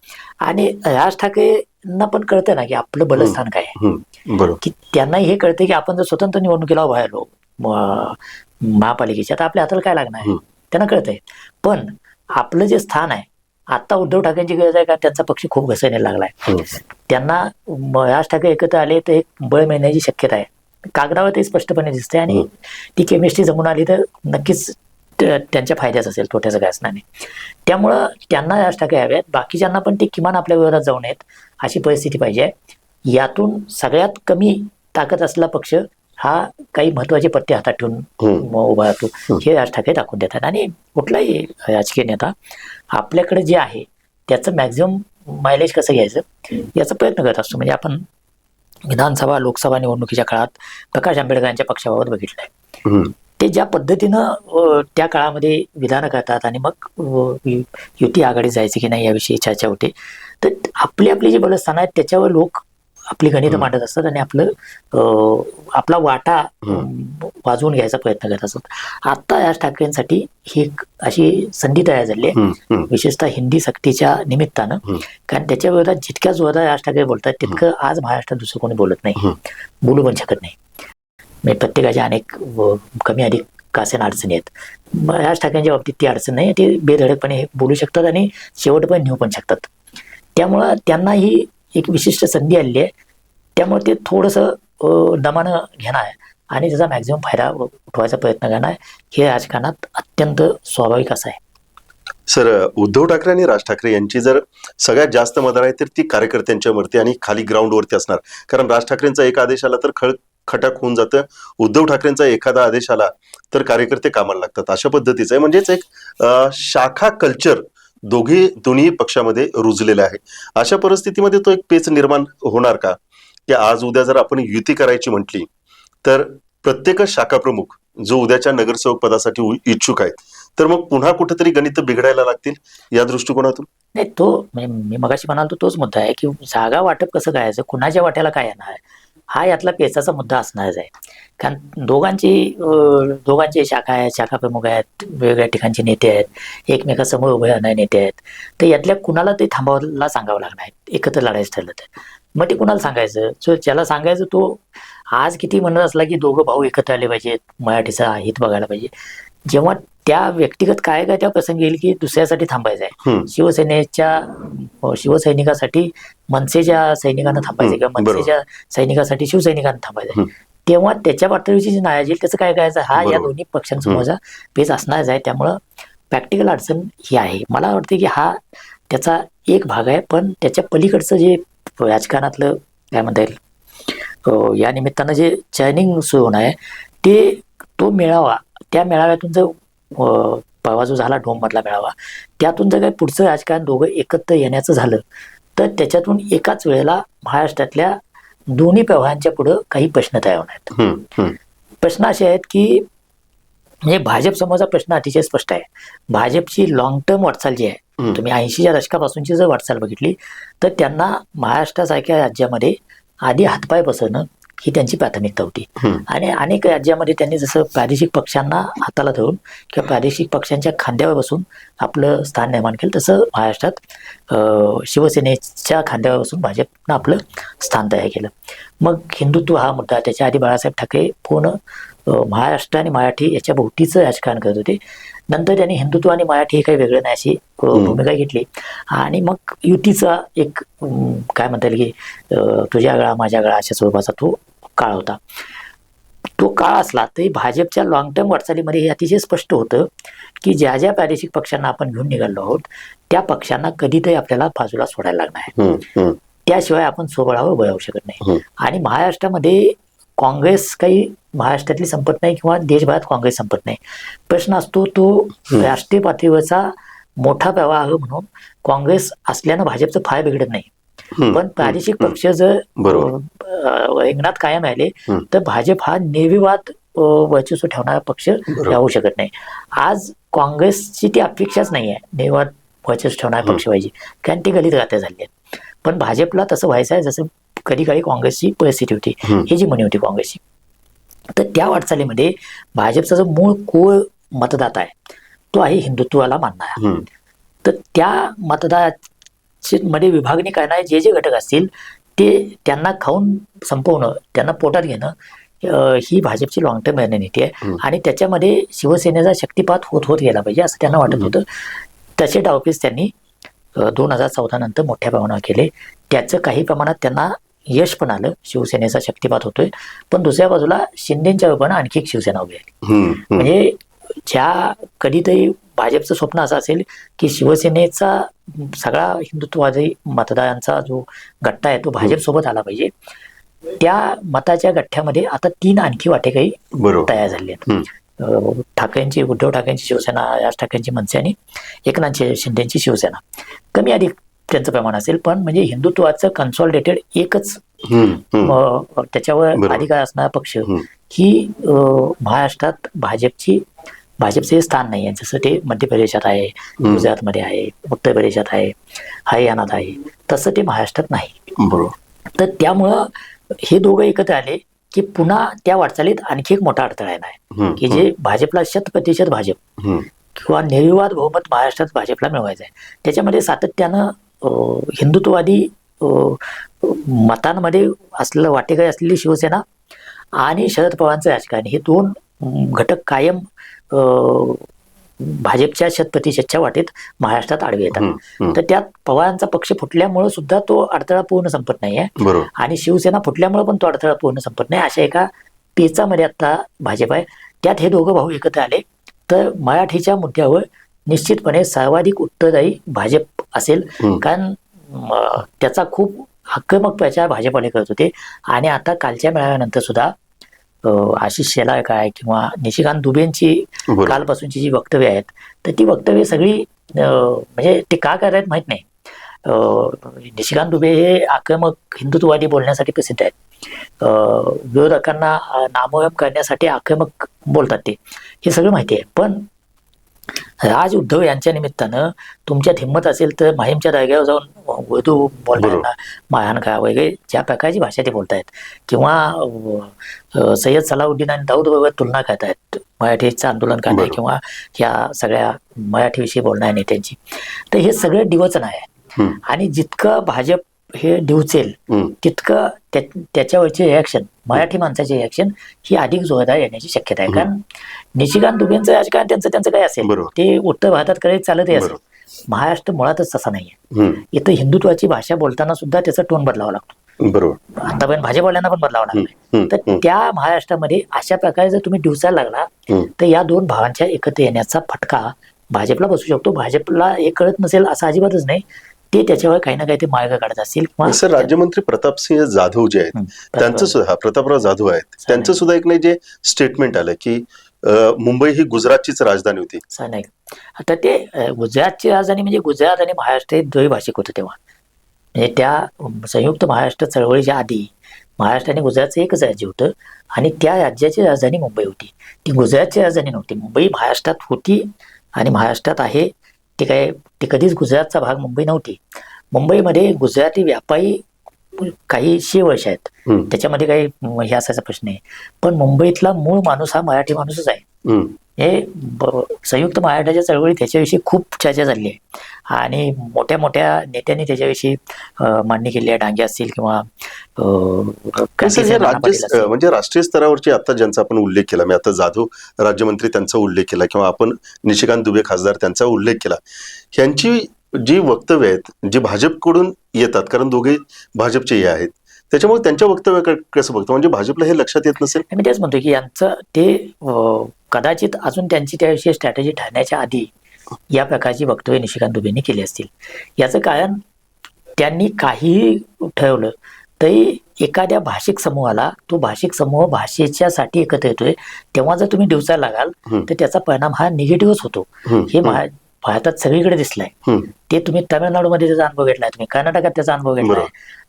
आणि राज ठाकरेंना पण कळतं ना की आपलं बलस्थान काय आहे, बरोबर. की त्यांनाही हे कळतं की आपण जर स्वतंत्र निवडणुकीला उभा राहिलो महापालिकेच्या तर आपल्या हाताला काय लागणार आहे त्यांना कळतंय. पण आपलं जे स्थान आहे आता उद्धव ठाकरेंची गरज आहे का त्यांचा पक्ष खूप घसरण्याला लागलाय. त्यांना राज ठाकरे एकत्र आले तर एक बळ मिळण्याची शक्यता आहे, कागदावर ते स्पष्टपणे दिसते. आणि ती केमिस्ट्री जमून आली तर नक्कीच त्यांच्या फायद्याच असेल, तोट्याचं काय असणार नाही. त्यामुळं त्यांना राज ठाकरे हवे आहेत, बाकीच्यांना पण ते किमान आपल्या विरोधात जाऊ नयेत अशी परिस्थिती पाहिजे. यातून सगळ्यात कमी ताकद असलेला पक्ष हा काही महत्वाचे पत्ते हातात ठेवून उभा राहतो हे राज ठाकरे दाखवून देतात. आणि कुठलाही राजकीय नेता आपल्याकडे जे आहे त्याचं मॅक्झिमम मायलेज कसं घ्यायचं याचा प्रयत्न करत असतो. म्हणजे आपण विधानसभा लोकसभा निवडणुकीच्या काळात प्रकाश आंबेडकरांच्या पक्षाबाबत बघितलंय. ते ज्या पद्धतीनं त्या काळामध्ये विधानं करतात आणि मग युती आघाडी जायची की नाही याविषयी चर्चा होते. तर आपली आपली जी बलस्थानं आहेत त्याच्यावर लोक आपली गणित मांडत असतात आणि आपला वाटा वाजवून घ्यायचा प्रयत्न करत असतात. आता राज ठाकरेंसाठी ही एक अशी संधी तयार झाली आहे, विशेषतः हिंदी सक्तीच्या निमित्तानं. कारण त्याच्या विरोधात जितक्या जोरात राज ठाकरे बोलतात तितकं आज महाराष्ट्रात दुसरं कोणी बोलत नाही, बोलू पण शकत नाही. म्हणजे प्रत्येकाच्या अनेक कमी अधिक कासेन अडचणी आहेत. राज ठाकरेंच्या बाबतीत ती अडचण नाही, ते बेधडकपणे बोलू शकतात आणि शेवटपर्यंत नेऊ पण शकतात. त्यामुळं त्यांना ही एक विशिष्ट संधी आलेली आहे. त्यामुळे ते थोडंसं दमानं घेणार आहे आणि त्याचा मॅक्झिमम फायदा उठवायचा प्रयत्न करणार. हे राजकारणात अत्यंत स्वाभाविक असं आहे. सर, उद्धव ठाकरे आणि राज ठाकरे यांची जर सगळ्यात जास्त मदत आहे तर ती कार्यकर्त्यांच्यावरती आणि खाली ग्राउंडवरती असणार. कारण राज ठाकरेंचा एक आदेश आला तर खटाक होऊन जातं, उद्धव ठाकरेंचा एखादा आदेश आला तर कार्यकर्ते कामाला लागतात. अशा पद्धतीचं आहे. म्हणजेच एक शाखा कल्चर दोन्ही पक्षामध्ये रुजलेलं आहे. अशा परिस्थितीमध्ये तो एक पेच निर्माण होणार का की आज उद्या जर आपण युती करायची म्हटली तर प्रत्येक शाखा प्रमुख जो उद्याच्या नगरसेवक पदासाठी इच्छुक आहेत तर मग पुन्हा कुठेतरी गणित बिघडायला लागतील या दृष्टिकोनातून? नाही, तो म्हणजे मी मगाशी म्हणाल तोच मुद्दा आहे की जागा वाटप कसं करायचं, कुणाच्या वाट्याला काय येणार हा यातला पेचाचा मुद्दा असणारच आहे. कारण दोघांचे शाखा आहेत, शाखा प्रमुख आहेत, वेगवेगळ्या ठिकाणचे नेते आहेत, एकमेकासमोर उभे राहणारे नेते आहेत. तर यातल्या कुणाला ते थांबावायला सांगावं लागणार आहे एकत्र लढायचं ठरलं तर. मग ते कुणाला सांगायचं, जो ज्याला सांगायचं तो आज किती म्हणत असला की दोघं भाऊ एकत्र आले पाहिजेत, मराठीचा हित बघायला पाहिजे, जेव्हा त्या व्यक्तिगत काय त्या प्रसंगी येईल की दुसऱ्यासाठी थांबायचं आहे, शिवसैनिकासाठी मनसेच्या सैनिकांना थांबायचं किंवा मनसेच्या सैनिकासाठी शिवसैनिकांना थांबायचं आहे, तेव्हा त्याच्या पातळीची जी नाराजी येईल त्याचं काय करायचं हा या दोन्ही पक्षांसमोरचा पेच असणारच आहे. त्यामुळं प्रॅक्टिकल अडचण ही आहे. मला वाटतं की हा त्याचा एक भाग आहे, पण त्याच्या पलीकडचं जे राजकारणातलं काय म्हणता येईल या निमित्तानं जे चर्निंग सुरू होणार आहे तो मेळावा, त्या मेळाव्यातून जर परवा जो झाला डोममधला मेळावा, त्यातून जर काही पुढचं राजकारण दोघं एकत्र येण्याचं झालं तर त्याच्यातून एकाच वेळेला महाराष्ट्रातल्या दोन्ही प्रवाहांच्या पुढं काही प्रश्न तयार होणार आहेत. प्रश्न असे आहेत की म्हणजे भाजप समोरचा प्रश्न अतिशय स्पष्ट आहे. भाजपची लॉंग टर्म वाटचाल जी आहे, तुम्ही 80च्या दशकापासूनची जर वाटचाल बघितली तर त्यांना महाराष्ट्रासारख्या राज्यामध्ये आधी हातपाय पसरणं ही त्यांची प्राथमिकता होती. आणि अनेक राज्यामध्ये त्यांनी जसं प्रादेशिक पक्षांना हाताला धरून किंवा प्रादेशिक पक्षांच्या खांद्यावर बसून आपलं स्थान निर्माण केलं, तसं महाराष्ट्रात शिवसेनेच्या खांद्यावर बसून भाजपनं आपलं स्थान तयार केलं. मग हिंदुत्व हा मुद्दा, त्याच्या आधी बाळासाहेब ठाकरे पूर्ण महाराष्ट्र आणि मराठी याच्या भोवतीचं राजकारण करत होते. नंतर त्यांनी हिंदुत्व आणि मराठी हे काही वेगळं नाही अशी भूमिका घेतली आणि मग युतीचा एक काय म्हणता येईल की तुझ्या गळा माझ्या गळा अशा स्वरूपाचा तो काळ होता. तो काळ असला तरी भाजपच्या लॉंग टर्म वाटचालीमध्ये हे अतिशय स्पष्ट होतं की ज्या ज्या प्रादेशिक पक्षांना आपण घेऊन निघालो आहोत त्या पक्षांना कधीतरी आपल्याला बाजूला सोडायला लागणार आहे, त्याशिवाय आपण स्वबळावर उभं राहू शकत नाही. आणि महाराष्ट्रामध्ये काँग्रेस काही महाराष्ट्रातली संपत नाही किंवा देशभरात काँग्रेस संपत नाही. प्रश्न असतो तो राष्ट्रीय पातळीवरचा मोठा प्रवाह म्हणून काँग्रेस असल्यानं भाजपचं फार बिघडत नाही, पण प्रादेशिक पक्ष जर रिंगणात कायम राहिले तर भाजप हा निर्विवाद वर्चस्व ठेवणारा पक्ष राहू शकत नाही. आज काँग्रेसची ती अपेक्षाच नाही आहे निर्वाद वर्चस्व ठेवणारा पक्ष पाहिजे, कारण ती गलित गाथ्या झाली आहेत. पण भाजपला तसं व्हायचं आहे जसं कधी काळी काँग्रेसची परिस्थिती होती, ही जी म्हणी होती काँग्रेसची. तर त्या वाटचालीमध्ये भाजपचा जो मूळ कोर मतदाता आहे तो आहे हिंदुत्वाला मानणारा. तर त्या मतदारामध्ये विभागणी करणारे जे जे घटक असतील ते त्यांना खाऊन संपवणं, त्यांना पोटात घेणं ही भाजपची लॉंग टर्म रणनीती आहे. आणि त्याच्यामध्ये शिवसेनेचा शक्तिपात होत गेला पाहिजे असं त्यांना वाटत होतं. तसे डावपेच त्यांनी 2014 नंतर मोठ्या प्रमाणावर केले. त्याचं काही प्रमाणात त्यांना यश पण आलं, शिवसेनेचा शक्तिपात होतोय. पण दुसऱ्या बाजूला शिंदेच्या रूपानं आणखी एक शिवसेना उभी आली. म्हणजे ज्या कधीतरी भाजपचं स्वप्न असं असेल की शिवसेनेचा सगळा हिंदुत्ववादी मतदारांचा जो गट्टा आहे तो भाजपसोबत आला पाहिजे. त्या मताच्या गठ्ठ्यामध्ये आता 3 आणखी वाटेकरी तयार झाले आहेत. ठाकरेंची, उद्धव ठाकरेंची शिवसेना, राज ठाकरेंची मनसे आणि एकनाथ शिंदेची शिवसेना. कमी अधिक त्यांचं प्रमाण असेल, पण म्हणजे हिंदुत्वाचं कन्सॉलिडेटेड एकच त्याच्यावर अधिकार असणारा पक्ष ही महाराष्ट्रात भाजपचे स्थान नाही आहे. जसं ते मध्य प्रदेशात आहे, गुजरातमध्ये आहे, उत्तर प्रदेशात आहे, हरियाणात आहे, तसं ते महाराष्ट्रात नाही. तर त्यामुळं हे दोघं एकत्र आले की पुन्हा त्या वाटचालीत आणखी एक मोठा अडथळा येणार आहे की जे भाजपला 100% भाजप किंवा निर्विवाद बहुमत महाराष्ट्रात भाजपला मिळवायचं आहे. त्याच्यामध्ये सातत्यानं हिंदुत्ववादी मतांमध्ये असलेलं वाटेकरी असलेली शिवसेना आणि शरद पवारांचं राजकारण हे 2 घटक कायम भाजपच्या 100%च्या वाटेत महाराष्ट्रात आडवे येतात. तर त्यात पवारांचा पक्ष फुटल्यामुळे सुद्धा तो अडथळा पूर्ण संपत नाहीये आणि शिवसेना फुटल्यामुळे पण तो अडथळा पूर्ण संपत नाही. अशा एका पेचामध्ये आता भाजप आहे. त्यात हे दोघं भाऊ एकत्र आले तर मराठीच्या मुद्द्यावर निश्चितपणे सर्वाधिक उत्तरदायी भाजप असेल, कारण त्याचा खूप आक्रमक प्रचार भाजपवाले करत होते. आणि आता कालच्या मेळाव्यानंतर सुद्धा आशिष शेलार काय किंवा निशिकांत दुबेंची कालपासूनची जी वक्तव्य आहेत तर ती वक्तव्य सगळी म्हणजे ते का करत माहित नाही. निशिकांत दुबे हे आक्रमक हिंदुत्ववादी बोलण्यासाठी प्रसिद्ध आहेत. विरोधकांना नामोहम करण्यासाठी आक्रमक बोलतात ते, हे सगळं माहिती आहे. पण राज उद्धव यांच्या निमित्तानं तुमच्यात हिंमत असेल तर माहीमच्या दर्ग्यावर जाऊन उर्दू बोलणाऱ्यांना मारहाण करा वगैरे ज्या प्रकारची भाषा ते बोलतायत किंवा सय्यद सलाउद्दीन आणि दाऊद बरोबर तुलना करतायत मराठीचं आंदोलन करणारे किंवा ह्या सगळ्या मराठीविषयी बोलणाऱ्या नेत्यांची, तर हे सगळं डिवचन आहे. आणि जितकं भाजप हे डिवचेल तितकं त्याच्यावरची रिॲक्शन, मराठी माणसाची रिॲक्शन ही अधिक जोरदार येण्याची शक्यता आहे. कारण निशिकांत दुबेंचं राजकारण त्यांचं काय असेल ते उत्तर भारतात करत चालतही असेल. महाराष्ट्र मुळातच तसा नाहीये. इथं हिंदुत्वाची भाषा बोलताना सुद्धा त्याचा टोन बदलावा लागतो. बरोबर, आतापर्यंत भाजपवाल्यांना पण बदलावा लागलाय. तर त्या महाराष्ट्रामध्ये अशा प्रकारे जर तुम्ही डिवचायला लागला तर या 2 भावांच्या एकत्र येण्याचा फटका भाजपला बसू शकतो. भाजपला हे कळत नसेल असं अजिबातच नाही. ते त्याच्यावर काही ना काही ते मार्ग काढत असतील. राज्यमंत्री प्रतापसिंह जाधव जे आहेत त्यांचं सुद्धा, प्रतापराव जाधव आहेत त्यांचं सुद्धा एक नाही जे स्टेटमेंट आलं की मुंबई ही गुजरातचीच राजधानी होती. नाही, आता ते गुजरातची राजधानी म्हणजे गुजरात आणि महाराष्ट्र हे द्वैभाषिक होतं तेव्हा. म्हणजे त्या संयुक्त महाराष्ट्र चळवळीच्या आधी महाराष्ट्र आणि गुजरातचं एकच राज्य होतं आणि त्या राज्याची राजधानी मुंबई होती. ती गुजरातची राजधानी नव्हती. मुंबई महाराष्ट्रात होती आणि महाराष्ट्रात आहे. ते कधीच गुजरातचा भाग मुंबई नव्हती. मुंबईमध्ये गुजराती व्यापारी काही 100 वर्ष आहेत, त्याच्यामध्ये काही हे असायचा प्रश्न नाही. पण मुंबईतला मूळ माणूस हा मराठी माणूसच आहे. हे संयुक्त महाराष्ट्राच्या चळवळीत त्याच्याविषयी खूप चर्चा झाली आहे आणि मोठ्या मोठ्या नेत्यांनी त्याच्याविषयी मांडणी केली आहे. डांगे असतील किंवा म्हणजे राष्ट्रीय स्तरावरची आता ज्यांचा आपण उल्लेख केला, मी आता जाधव राज्यमंत्री त्यांचा उल्लेख केला किंवा आपण निशिकांत दुबे खासदार त्यांचा उल्लेख केला, ह्यांची जी वक्तव्य आहेत जी भाजपकडून येतात, कारण दोघे भाजपचे हे आहेत, त्याच्यामुळे त्यांच्या वक्तव्य कसं बघतो, म्हणजे भाजपला हे लक्षात येत नसेल. मी तेच म्हणतो की यांचं ते कदाचित अजून त्यांची त्याविषयी स्ट्रॅटेजी ठरण्याच्या आधी या प्रकारची वक्तव्य निशिकांत दुबेंनी केली असतील. याचं कारण त्यांनी काहीही ठरवलं तरी एखाद्या भाषिक समूहाला तो भाषिक समूह भाषेच्यासाठी एकत्र येतोय तेव्हा जर तुम्ही डिवचायला लागाल तर त्याचा परिणाम हा निगेटिव्हच होतो. हे भारतात सगळीकडे दिसलाय. ते तुम्ही तामिळनाडूमध्ये त्याचा अनुभव घेतलाय, तुम्ही कर्नाटकात त्याचा अनुभव घेतलाय.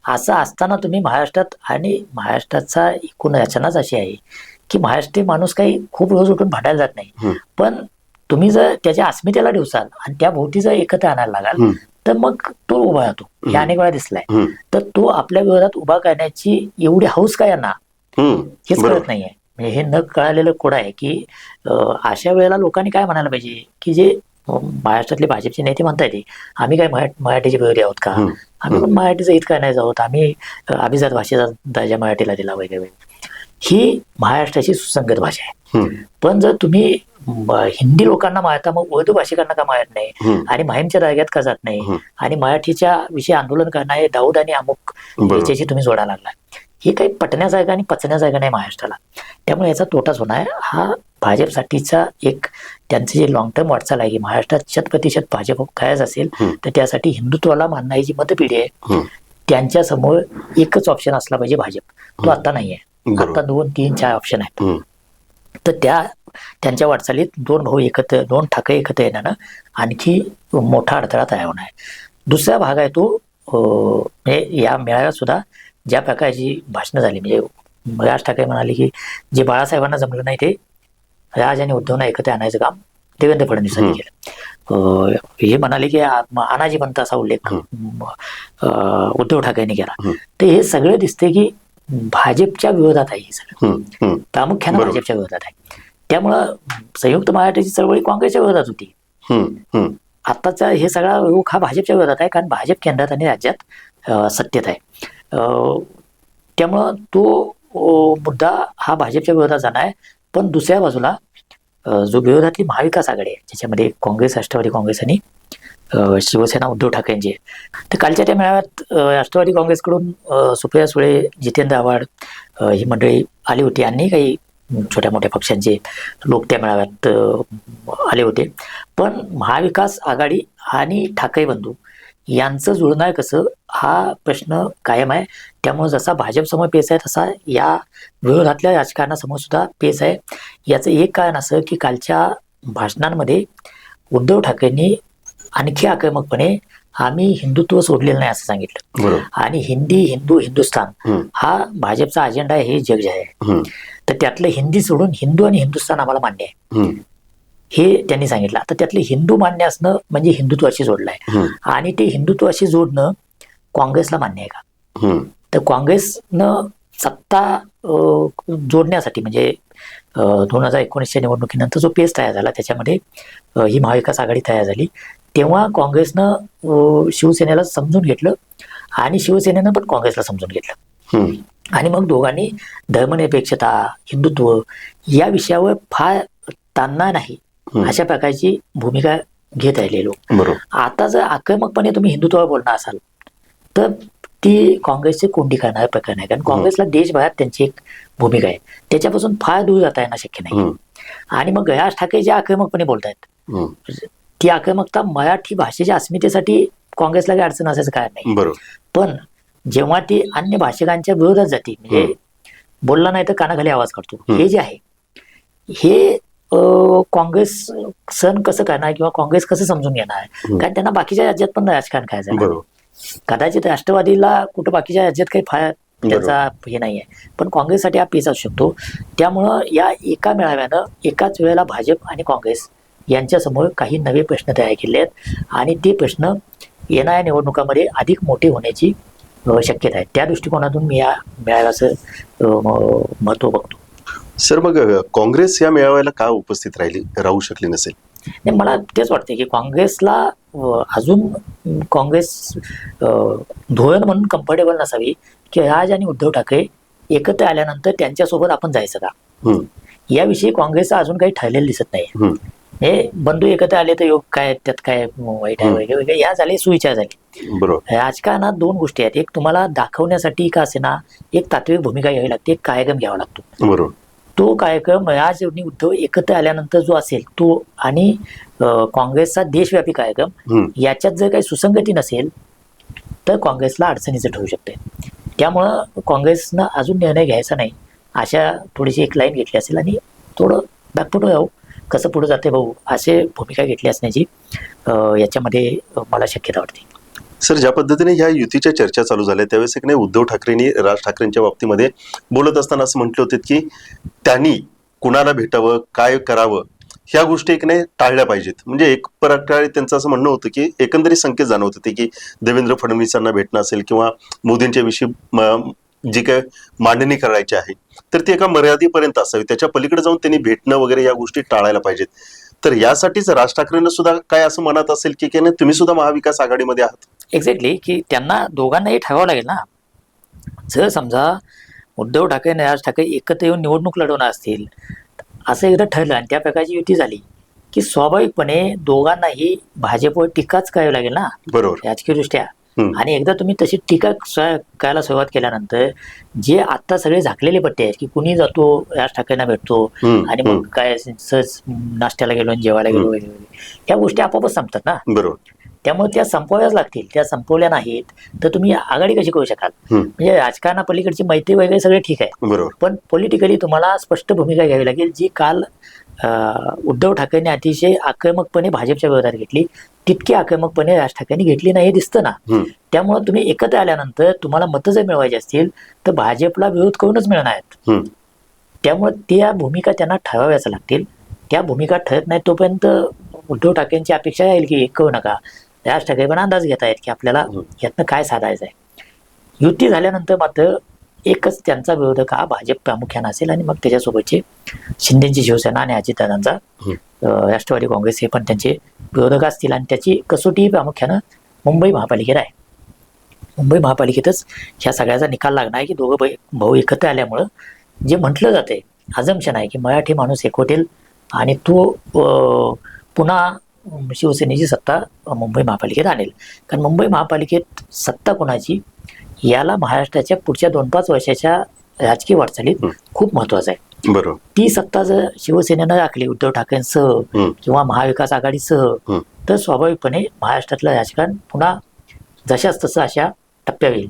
असं असताना तुम्ही महाराष्ट्रात, आणि महाराष्ट्राचा एकूण रचनाच अशी आहे की महाराष्ट्रीय माणूस काही खूप रोज उठून भांडायला जात नाही, हम्म. पण तुम्ही जर त्याच्या अस्मितेला ठेवसाल आणि त्या भोवती जर एकत्र आणायला लागाल हम्म. तर मग तो उभा राहतो. हे हम्म. अनेक वेळा दिसलाय. हम्म. तर तो आपल्या विरोधात उभा करण्याची एवढी हौस का यांना हम्म. हेच बरोबर. कळत नाहीये. म्हणजे हे न कळालेलं कोड आहे की अशा वेळेला लोकांनी काय म्हणायला पाहिजे की जे महाराष्ट्रातले भाजपचे नेते म्हणतायत ते, आम्ही काय मराठीचे विरोधी आहोत का, हम्म. आम्ही पण मराठीचं हित करण्याचं आहोत, आम्ही अभिजात भाषेचा दर्जा मराठीला दिला वगैरे. ही महाराष्ट्राची सुसंगत भाषा आहे. हम्म. पण जर तुम्ही हिंदी लोकांना मारता मग उर्दू भाषिकांना का मारत नाही हम्म. आणि माहीमच्या जाग्यात का जात नाही हम्म. आणि मराठीच्या विषयी आंदोलन करणारे दाऊद आणि अमुक बरोबर. याच्याशी तुम्ही जोडा लागला, हे काही पटण्यासारखं आणि पचण्यासारखं नाही महाराष्ट्राला. त्यामुळे याचा तोटाच होणार आहे. हा भाजपसाठीचा एक त्यांचं जे लॉंग टर्म वाटचाल आहे की महाराष्ट्रात 100% भाजप करायचं असेल हम्म. तर त्यासाठी हिंदुत्वाला मानणारी जी मतपिढी आहे हम्म. त्यांच्या समोर एकच ऑप्शन असला पाहिजे भाजप. तो आता नाहीये. बरोबर. आता 2, 3, 4 ऑप्शन आहेत. हम्म. तर त्यांच्या वाटचालीत दोन ठाकरे एकत्र येण्यानं आणखी मोठा अडथळा तयार होणार आहे. दुसरा भाग आहे तो म्हणजे या मेळाव्यात सुद्धा ज्या प्रकारची भाषणं झाली, म्हणजे राज ठाकरे म्हणाले की जे बाळासाहेबांना जमलं नाही ते राज आणि उद्धवना एकत्र आणायचं काम देवेंद्र फडणवीसांनी केलं. हे म्हणाले की अनाजी पंत असा उल्लेख उद्धव ठाकरेंनी केला. तर हे सगळं दिसते की भाजपच्या विरोधात आहे. हे सगळं प्रामुख्यानं बरोबर. भाजपच्या विरोधात आहे. त्यामुळं संयुक्त महाराष्ट्राची चळवळी काँग्रेसच्या विरोधात होती. आत्ताचा हे सगळा रुख हा भाजपच्या विरोधात आहे, कारण भाजप केंद्रात आणि राज्यात सत्तेत आहे. त्यामुळं तो मुद्दा हा भाजपच्या विरोधात जाणार आहे. पण दुसऱ्या बाजूला जो विरोधातली महाविकास आघाडी आहे ज्याच्यामध्ये काँग्रेस, राष्ट्रवादी काँग्रेस आणि शिवसेना उद्धव ठाकरेंची आहे. तर कालच्या त्या मेळाव्यात राष्ट्रवादी काँग्रेसकडून सुप्रिया सुळे, जितेंद्र आव्हाड ही मंडळी आली होती. आणि काही छोट्या मोठ्या पक्षांचे लोक त्या मेळाव्यात आले होते. पण महाविकास आघाडी आणि ठाकरे बंधू यांचं जुळणार कसं हा प्रश्न कायम आहे. त्यामुळे जसा भाजपसमोर पेच आहे तसा या विरोधातल्या राजकारणासमोर सुद्धा पेच आहे. याचं एक कारण असं की कालच्या भाषणांमध्ये उद्धव ठाकरेंनी आणखी आक्रमकपणे आम्ही हिंदुत्व सोडलेलं नाही असं सांगितलं. बरोबर. आणि हिंदुस्थान हा भाजपचा अजेंडा आहे हे जग जाहीर आहे. तर त्यातलं हिंदी सोडून हिंदू आणि हिंदुस्थान आम्हाला मान्य आहे हे त्यांनी सांगितलं. तर त्यातले हिंदू मान्य असणं म्हणजे हिंदुत्वाशी जोडलं आहे. आणि ते हिंदुत्वाशी जोडणं काँग्रेसला मान्य आहे का? तर काँग्रेसनं सत्ता जोडण्यासाठी म्हणजे 2019च्या निवडणुकीनंतर जो पेच तयार झाला त्याच्यामध्ये ही महाविकास आघाडी तयार झाली. तेव्हा काँग्रेसनं शिवसेनेला समजून घेतलं आणि शिवसेनेनं पण काँग्रेसला समजून घेतलं. आणि मग दोघांनी धर्मनिरपेक्षता, हिंदुत्व या विषयावर फार ताणणार नाही अशा प्रकारची भूमिका घेत राहिले लोक. आता जर आक्रमकपणे तुम्ही हिंदुत्वावर बोलणार असाल तर ती काँग्रेसचे कोंडी करणारं प्रकरण आहे. कारण काँग्रेसला देशभरात त्यांची एक भूमिका आहे, त्याच्यापासून फार दूर जाता येणं शक्य नाही. आणि मग राज ठाकरे जे आक्रमकपणे बोलतायत ती आक्रमकता मराठी भाषेच्या अस्मितेसाठी काँग्रेसला काही अडचण असायचं कारण नाही. पण जेव्हा ती अन्य भाषिकांच्या विरोधात जाते, म्हणजे बोलला नाही तर कानाखाली आवाज काढतो, हे जे आहे हे काँग्रेस सहन कसं करणार किंवा काँग्रेस कसं समजून घेणार? कारण त्यांना बाकीच्या राज्यात पण राजकारण करायचं आहे. कदाचित राष्ट्रवादीला कुठं बाकीच्या राज्यात काही फार त्याचा हे नाहीये, पण काँग्रेससाठी हा पेच असू शकतो. त्यामुळं या एका मेळाव्यानं एकाच वेळेला भाजप आणि काँग्रेस यांच्यासमोर काही नवे प्रश्न तयार केले आहेत आणि ते प्रश्न येणाऱ्या निवडणुकामध्ये अधिक मोठे होण्याची शक्यता आहे. त्या दृष्टिकोनातून मी या मेळाव्याचं महत्व बघतो. सर, मग काँग्रेस या मेळाव्याला का उपस्थित राहू शकली नसेल? नाही, मला तेच वाटते की काँग्रेसला अजून काँग्रेस धोरण म्हणून कम्फर्टेबल नसावी की राज आणि उद्धव ठाकरे एकत्र आल्यानंतर त्यांच्यासोबत आपण जायचं का, याविषयी काँग्रेसचं अजून काही ठरलेलं दिसत नाही. हे बंधू एकत्र आले तर योग काय, त्यात काय वाईट आहे वगैरे वगैरे या झाले सुविचार झाले. राजकारणात दोन गोष्टी आहेत, एक तुम्हाला दाखवण्यासाठी का असेना एक तात्विक भूमिका घ्यावी लागते, एक कार्यक्रम घ्यावा लागतो. तो कार्यक्रम राज आणि उद्धव एकत्र आल्यानंतर जो असेल तो आणि काँग्रेसचा देशव्यापी कार्यक्रम याच्यात जर काही सुसंगती नसेल तर काँग्रेसला अडचणीचं ठरू शकते. त्यामुळं काँग्रेसनं अजून निर्णय घ्यायचा नाही अशा थोडीशी एक लाईन घेतली असेल आणि थोडं बॅकफुट राहू कसं पुढे जाते भाऊ असे भूमिका घेतली असण्याची याच्यामध्ये मला शक्यता वाटते. सर, ज्या पद्धतीने ह्या युतीच्या चर्चा चालू झाल्या त्यावेळेस एक नाही उद्धव ठाकरेंनी राज ठाकरेंच्या बाबतीमध्ये बोलत असताना असं म्हटलं होतं की त्यांनी कुणाला भेटावं, काय करावं, ह्या गोष्टी एक नाही टाळल्या पाहिजेत. म्हणजे एक प्रकारे त्यांचं असं म्हणणं होतं की एकंदरीत संकेत जाणवत होते की देवेंद्र फडणवीसांना भेटणं असेल किंवा मोदींच्या विषयी जी काय मांडणी करायची आहे तर ती एका मर्यादेपर्यंत असावी, त्याच्या पलीकडे जाऊन त्यांनी भेटणं वगैरे या गोष्टी टाळायला पाहिजेत. तर यासाठीच राज ठाकरेंना सुद्धा काय असं मनात असेल की नाही तुम्ही सुद्धा महाविकास आघाडीमध्ये आहात. एक्झॅक्टली, की त्यांना दोघांनाही ठरवावं लागेल ना. जर समजा उद्धव ठाकरे आणि राज ठाकरे एकत्र येऊन निवडणूक लढवणार असतील, असं एकदा ठरलं आणि त्या प्रकारची युती झाली की स्वाभाविकपणे दोघांनाही भाजपवर टीकाच करावी लागेल ना, बरोबर. राजकीय दृष्ट्या. हम्म. आणि एकदा तुम्ही तशी टीका करायला सुरुवात केल्यानंतर जे आता सगळे झाकलेले पट्टे आहेत की कुणी जातो राज ठाकरेंना भेटतो आणि मग काय सहज नाश्त्याला गेलो आणि जेवायला गेलो वगैरे ह्या गोष्टी आपोआपच संपतात ना. बरोबर. त्यामुळे त्या संपवाव्याच लागतील. त्या संपवल्या नाहीत तर तुम्ही आघाडी कशी करू शकाल. म्हणजे राजकारणापलीकडची मैत्री वगैरे सगळे ठीक आहे, बरोबर. पण पॉलिटिकली तुम्हाला स्पष्ट भूमिका घ्यावी लागेल, जी काल उद्धव ठाकरेंनी अतिशय आक्रमकपणे भाजपच्या विरोधात घेतली, तितकी आक्रमकपणे राज ठाकरेंनी घेतली नाही हे दिसतं ना. त्यामुळे तुम्ही एकत्र आल्यानंतर तुम्हाला मतं जर मिळवायची असतील तर भाजपला विरोध करूनच मिळणार आहेत. त्यामुळे त्या भूमिका त्यांना ठरवाव्याच लागतील. त्या भूमिका ठरत नाही तोपर्यंत उद्धव ठाकरेंची अपेक्षा राहील की एक करू नका. राज ठाकरे पण अंदाज घेत आहेत की आपल्याला यातनं काय साधायचं आहे. युती झाल्यानंतर मात्र एकच त्यांचा विरोधक हा भाजप प्रामुख्यानं असेल आणि मग त्याच्यासोबतचे शिंदेची शिवसेना आणि अजितदादांचा राष्ट्रवादी काँग्रेस हे पण त्यांचे विरोधक असतील. आणि त्याची कसोटी प्रामुख्यानं मुंबई महापालिकेत आहे. मुंबई महापालिकेतच ह्या सगळ्याचा निकाल लागणार आहे की दोघं भाऊ एकत्र आल्यामुळं जे म्हटलं जातंय, अजम्पशन आहे की मराठी माणूस एकवटेल आणि तो पुन्हा शिवसेनेची सत्ता मुंबई महापालिकेत आणेल. कारण मुंबई महापालिकेत सत्ता कोणाची याला महाराष्ट्राच्या पुढच्या 2-5 वर्षाच्या राजकीय वाटचालीत खूप महत्वाचं आहे. बरोबर. ती सत्ता जर शिवसेनेनं राखली उद्धव ठाकरेंसह किंवा महाविकास आघाडीसह तर स्वाभाविकपणे महाराष्ट्रातलं राजकारण पुन्हा जशाच तसं अशा टप्प्या येईल.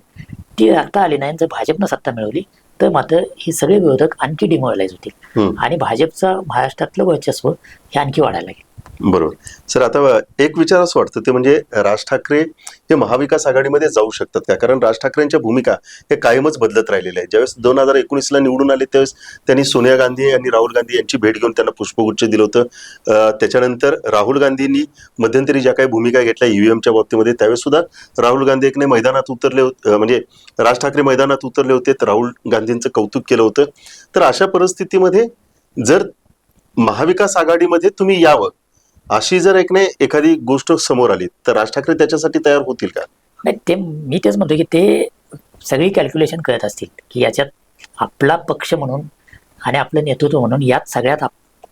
ती राखता आली नाही. जर भाजपनं सत्ता मिळवली तर मात्र हे सगळे विरोधक आणखी डिमोरलाइज होतील आणि भाजपचं महाराष्ट्रातलं वर्चस्व हे आणखी वाढायला लागेल. बरोबर. सर, आता एक विचार असं वाटतं ते म्हणजे राज ठाकरे हे महाविकास आघाडीमध्ये जाऊ शकतात का? कारण राज ठाकरेंच्या भूमिका हे कायमच बदलत राहिलेल्या आहे. ज्यावेळेस 2019ला निवडून आले त्यावेळेस त्यांनी सोनिया गांधी आणि राहुल गांधी यांची भेट घेऊन त्यांना पुष्पगुच्छ दिलं होतं. त्याच्यानंतर राहुल गांधींनी मध्यंतरी ज्या काही भूमिका घेतल्या ईव्हीएमच्या बाबतीमध्ये त्यावेळेस सुद्धा राहुल गांधी एकने मैदानात उतरले होते, म्हणजे राज ठाकरे मैदानात उतरले होते तर राहुल गांधींचं कौतुक केलं होतं. तर अशा परिस्थितीमध्ये जर महाविकास आघाडीमध्ये तुम्ही यावं अशी जर एखादी गोष्ट समोर आली तर राज ठाकरे त्याच्यासाठी तयार होतील का? नाही, ते मी तेच म्हणतो की ते सगळी कॅल्क्युलेशन करत असतील की याच्यात आपला पक्ष म्हणून आणि आपलं नेतृत्व म्हणून यात सगळ्यात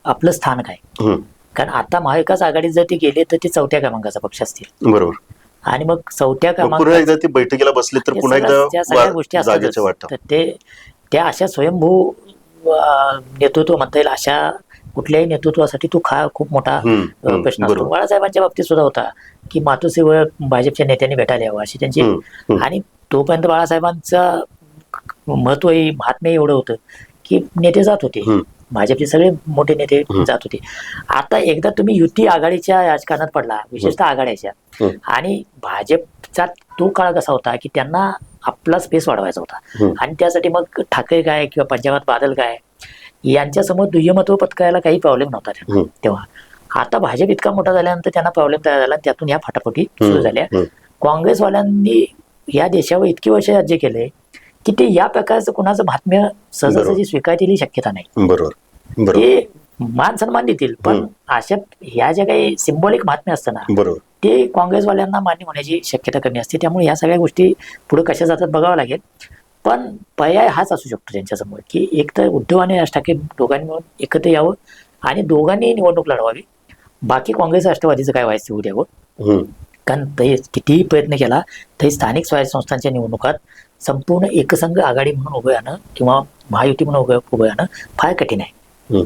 आपलं स्थान काय. कारण आता महाविकास आघाडीत जर ते गेले तर ते 4थ्या क्रमांकाचा पक्ष असतील. बरोबर. आणि मग 4थ्या पुन्हा एकदा ते बैठकीला बसले तर पुन्हा त्या सगळ्या गोष्टी एकदा असतात. जागेचं वाटतं. तर त्या अशा स्वयंभू नेतृत्व म्हणता येईल अशा कुठल्याही नेतृत्वासाठी तो खूप मोठा प्रश्न असतो. बाळासाहेबांच्या बाबतीत सुद्धा होता की मातोश्रीवर भाजपच्या नेत्यांनी भेटायला यावं अशी त्यांची. आणि तोपर्यंत बाळासाहेबांचं महत्व महात्म्य एवढं होतं की नेते जात होते, भाजपचे सगळे मोठे नेते जात होते. आता एकदा तुम्ही युती आघाडीच्या राजकारणात पडला, विशेषतः आघाड्याच्या, आणि भाजपचा तो काळ कसा होता की त्यांना आपला स्पेस वाढवायचा होता आणि त्यासाठी मग ठाकरे काय किंवा पंजाबात बादल काय यांच्यासमोर दुय्यमत्व पत्करायला काही प्रॉब्लेम नव्हता तेव्हा. आता भाजप इतका मोठा झाल्यानंतर त्यांना प्रॉब्लेम तयार झाला. त्यातून या फाटाफाटी सुरू झाल्या. काँग्रेसवाल्यांनी या देशावर इतकी वर्ष राज्य केले की ते या प्रकारचं कुणाचं महात्म्य सहजासहजी स्वीकारलेली शक्यता नाही. बरोबर. ते मान सन्मान देतील पण अशा ह्या ज्या काही सिंबॉलिक महात्म्य असतं ना ते काँग्रेसवाल्यांना मान्य होण्याची शक्यता कमी असते. त्यामुळे ह्या सगळ्या गोष्टी पुढे कशा जातात बघावं लागेल. पण पर्याय हाच असू शकतो त्यांच्यासमोर की एक तर उद्धव आणि राज ठाकरे दोघांनी मिळून एकत्र यावं आणि दोघांनी निवडणूक लढवावी. बाकी काँग्रेस राष्ट्रवादीचं काय व्हायचं होऊ द्यावं. कारण ते कितीही प्रयत्न केला तरी स्थानिक स्वराज्य संस्थांच्या निवडणुकात संपूर्ण एकसंघ आघाडी म्हणून उभं राहणं किंवा महायुती म्हणून उभं राहणं फार कठीण आहे.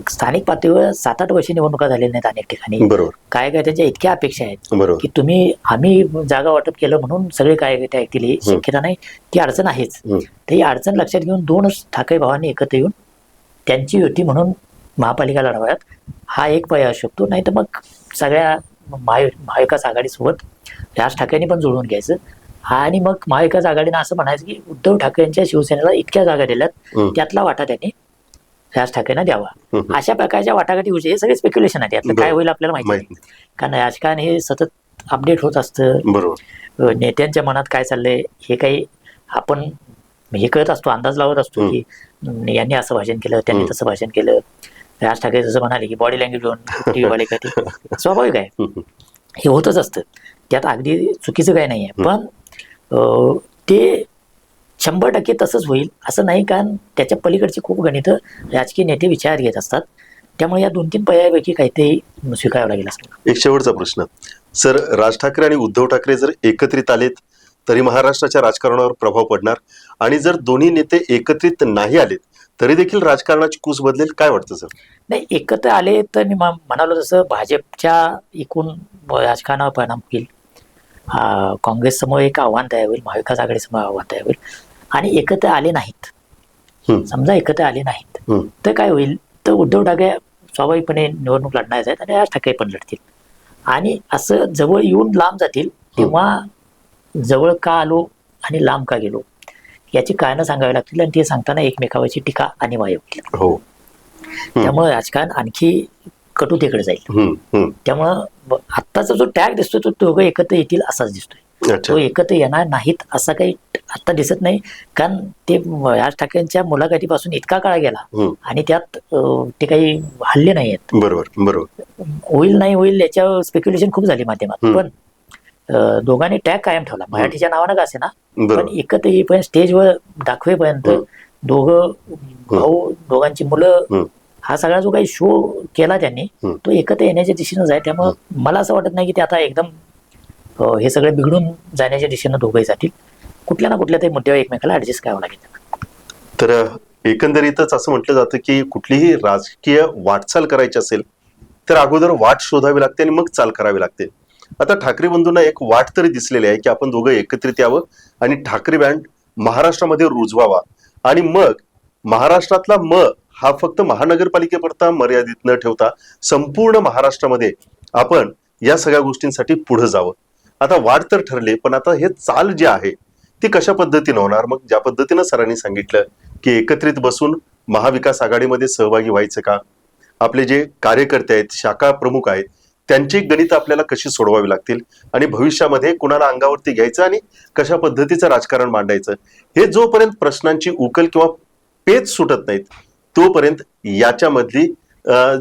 स्थानिक पातळीवर 7-8 वर्षे निवडणुका झालेल्या नाहीत अनेक ठिकाणी. काय त्यांच्या इतक्या अपेक्षा आहेत की आम्ही जागा वाटप केलं म्हणून सगळे कार्यकर्ते ऐकतील ही शक्यता नाही. ती अडचण आहेच. तर ही अडचण लक्षात घेऊन 2 ठाकरे भावांनी एकत्र येऊन त्यांची युती म्हणून महापालिका लढवाव्यात हा एक पर्याय असू शकतो. नाही तर मग सगळ्या महाविकास आघाडीसोबत राज ठाकरेंनी पण जुळवून घ्यायचं आणि मग महाविकास आघाडीनं असं म्हणायचं की उद्धव ठाकरेंच्या शिवसेनेला इतक्या जागा दिल्यात, त्यातला वाटा त्यांनी राज ठाकरेंना द्यावा. अशा प्रकारच्या वाटाघाटी होऊ शकते. हे सगळे स्पेक्युलेशन आहे. यातलं काय होईल आपल्याला माहिती नाही, कारण राजकारण हे सतत अपडेट होत असतं. बरोबर. नेत्यांच्या मनात काय चाललंय हे काही आपण हे कळत असतो, अंदाज लावत असतो की यांनी असं भाषण केलं, त्यांनी तसं भाषण केलं. राज ठाकरे जसं म्हणाले की बॉडी लँग्वेज होऊन टीव्ही वाले काय, ते स्वाभाविक आहे, हे होतच असतं. त्यात अगदी चुकीचं काही नाही आहे. पण ते 100% तसंच होईल असं नाही, कारण त्याच्या पलीकडची खूप गणितं राजकीय नेते विचारात घेत असतात. त्यामुळे या 2-3 पर्यायापैकी काहीतरी स्वीकारावं लागेल असं. एक शेवटचा प्रश्न सर, राज ठाकरे आणि उद्धव ठाकरे जर एकत्रित आलेत तरी महाराष्ट्राच्या राजकारणावर प्रभाव पडणार, आणि जर दोन्ही नेते एकत्रित नाही आलेत तरी देखील राजकारणाची कूस बदलेल, काय वाटतं सर? नाही, एकत्र आले तर मी म्हणालो तसं भाजपच्या एकूण राजकारणावर परिणाम होईल, काँग्रेससमोर एक आव्हान तयार होईल, महाविकास आघाडीसमोर आव्हान तयार होईल. आणि एकत्र आले नाहीत, समजा एकत्र आले नाहीत तर काय होईल, तर उद्धव ठाकरे स्वाभाविकपणे निवडणूक लढणार आहेत आणि राज ठाकरे पण लढतील. आणि असं जवळ येऊन लांब जातील. तेव्हा जवळ का आलो आणि लांब का गेलो याची कारणं सांगावी लागतील, आणि ते सांगताना एकमेकावरची टीका अनिवार्य होईल. त्यामुळे राजकारण आणखी कटुतेकडे जाईल. त्यामुळं आत्ताचा जो टॅग दिसतोय तो दोघं एकत्र येतील असाच दिसतोय. तो एकत्र येणार नाहीत असं काही आता दिसत नाही, कारण ते राज ठाकरेंच्या मुलाखतीपासून इतका काळ गेला आणि त्यात ते काही हल्ले नाही आहेत. बरोबर. होईल नाही होईल याच्यावर स्पेक्युलेशन खूप झाली माध्यमात, पण दोघांनी टॅग कायम ठेवला, मराठीच्या नावानं का असे ना, पण एकत्र येईपर्यंत स्टेजवर दाखवेपर्यंत दोघं भाऊ, दोघांची मुलं, हा सगळा जो काही शो केला त्यांनी तो एकत्र येण्याच्या दिशेनं आहे. त्यामुळं मला असं वाटत नाही की ते आता एकदम हे सगळे बिघडून जाण्याच्या दिशेनं दोघंही जातील. कुठल्या ना कुठल्या तरी मुद्द्यावर एकमेकाला ऍडजस्ट करावं लागेल. तर एकंदरीतच असं म्हटलं जातं की कुठलीही राजकीय वाटचाल करायची असेल तर अगोदर वाट शोधावी लागते आणि मग चाल करावी लागते. आता ठाकरे बंधूंना एक वाट तरी दिसलेली आहे की आपण दोघं एकत्रित यावं आणि ठाकरे बँड महाराष्ट्रामध्ये रुजवावा, आणि मग महाराष्ट्रातला हा फक्त महानगरपालिकेपुरता मर्यादित न ठेवता संपूर्ण महाराष्ट्रामध्ये आपण या सगळ्या गोष्टींसाठी पुढे जावं. आता वाट तर ठरले, पण आता हे चाल जी आहे ती कशा पद्धतीने होणार? मग ज्या पद्धतीनं सरांनी सांगितलं की एकत्रित बसून महाविकास आघाडीमध्ये सहभागी व्हायचं का, आपले जे कार्यकर्ते आहेत, शाखा प्रमुख आहेत, त्यांची गणित आपल्याला कशी सोडवावी लागतील, आणि भविष्यामध्ये कुणाला अंगावरती घ्यायचं आणि कशा पद्धतीचं राजकारण मांडायचं, हे जोपर्यंत प्रश्नांची उकल किंवा पेच सुटत नाहीत तोपर्यंत याच्यामधली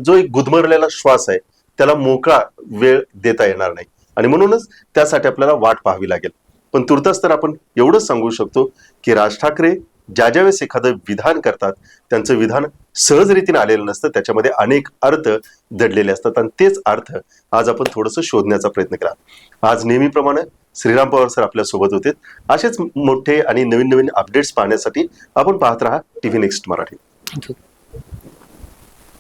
जो एक गुदमरलेला श्वास आहे त्याला मोकळा वेळ देता येणार नाही, आणि म्हणूनच त्यासाठी आपल्याला वाट पाहावी लागेल. पण तुर्तास तर आपण एवढंच सांगू शकतो की राज ठाकरे ज्यावेळेस एखादं विधान करतात त्यांचं विधान सहजरीतीने आलेलं नसतं, त्याच्यामध्ये अनेक अर्थ दडलेले असतात, आणि तेच अर्थ आज आपण थोडंसं शोधण्याचा प्रयत्न केला. आज नेहमीप्रमाणे श्रीराम पवार सर आपल्या सोबत होते. असेच मोठे आणि नवीन अपडेट्स पाहण्यासाठी आपण पाहत राहा टीव्ही नेक्स्ट मराठी. थँक्यू.